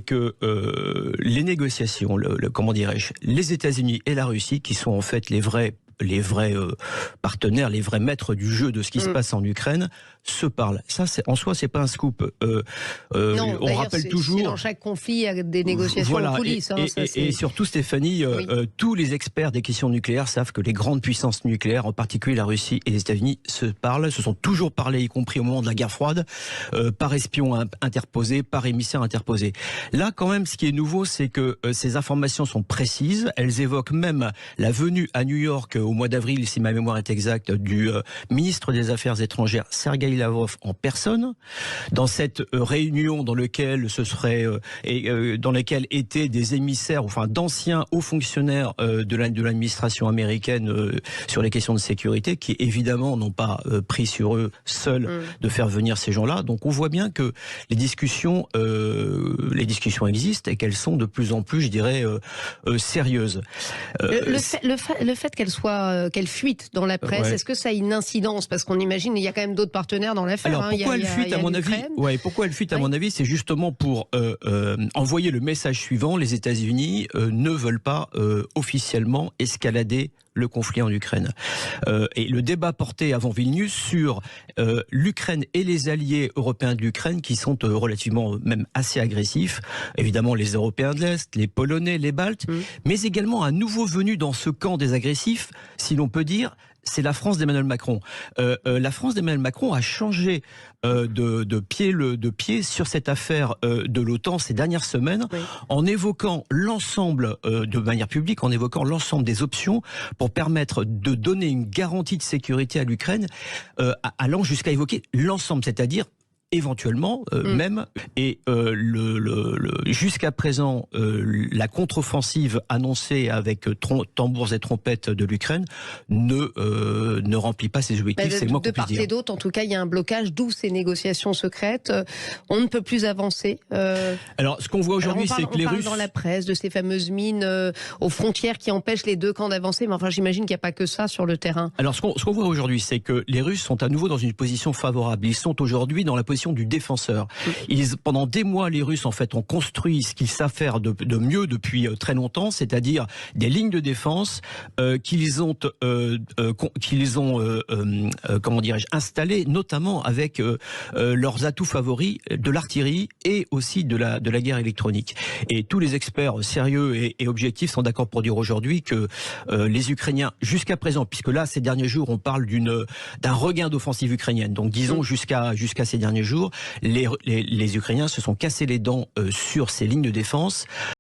que les négociations, comment dirais-je, les États-Unis et la Russie, qui sont en fait les vrais partenaires, les vrais maîtres du jeu de ce qui se passe en Ukraine, se parlent. Ça, en soi, c'est pas un scoop. Non, on rappelle toujours. Dans chaque conflit, il y a des négociations en coulisses. Et surtout, Stéphanie, tous les experts des questions nucléaires savent que les grandes puissances nucléaires, en particulier la Russie et les États-Unis, se parlent, se sont toujours parlé, y compris au moment de la guerre froide, par espions interposés, par émissaires interposés. Là, quand même, ce qui est nouveau, c'est que ces informations sont précises. Elles évoquent même la venue à New York au mois d'avril, si ma mémoire est exacte, du ministre des Affaires étrangères, Sergueï Lavrov, en personne, dans cette réunion dans laquelle dans laquelle étaient des émissaires, enfin d'anciens hauts fonctionnaires de l'administration américaine sur les questions de sécurité, qui évidemment n'ont pas pris sur eux seuls de faire venir ces gens-là. Donc on voit bien que les discussions existent et qu'elles sont de plus en plus, je dirais, sérieuses. Le fait qu'elle fuite dans la presse, est-ce que ça a une incidence? Parce qu'on imagine il y a quand même d'autres partenaires dans l'affaire. Alors pourquoi elle fuite, à mon avis? Pourquoi elle fuite, à mon avis, c'est justement pour envoyer le message suivant: les États-Unis ne veulent pas officiellement escalader le conflit en Ukraine. Et le débat porté avant Vilnius sur l'Ukraine et les alliés européens de l'Ukraine, qui sont relativement, même assez agressifs, évidemment les Européens de l'Est, les Polonais, les Baltes, mais également un nouveau venu dans ce camp des agressifs, si l'on peut dire, c'est la France d'Emmanuel Macron. La France d'Emmanuel Macron a changé de pied sur cette affaire de l'OTAN ces dernières semaines, en évoquant l'ensemble, de manière publique, en évoquant l'ensemble des options pour permettre de donner une garantie de sécurité à l'Ukraine, allant jusqu'à évoquer l'ensemble, c'est-à-dire éventuellement même, et jusqu'à présent la contre-offensive annoncée avec tambours et trompettes de l'Ukraine ne remplit pas ses objectifs, c'est le moins qu'on puisse dire. De part et d'autre, en tout cas, il y a un blocage, d'où ces négociations secrètes. On ne peut plus avancer. Alors, ce qu'on voit aujourd'hui, c'est que les Russes... On parle dans la presse de ces fameuses mines aux frontières qui empêchent les deux camps d'avancer, mais enfin, j'imagine qu'il n'y a pas que ça sur le terrain. Alors, ce qu'on voit aujourd'hui, c'est que les Russes sont à nouveau dans une position favorable. Ils sont aujourd'hui dans la position du défenseur. Pendant des mois, les Russes en fait ont construit ce qu'ils savent faire de mieux depuis très longtemps, c'est-à-dire des lignes de défense qu'ils ont comment dirais-je, installées, notamment avec leurs atouts favoris, de l'artillerie et aussi de la guerre électronique. Et tous les experts sérieux et objectifs sont d'accord pour dire aujourd'hui que les Ukrainiens, jusqu'à présent, puisque là ces derniers jours on parle d'un regain d'offensive ukrainienne, donc disons jusqu'à ces derniers jours, les Ukrainiens se sont cassés les dents sur ces lignes de défense.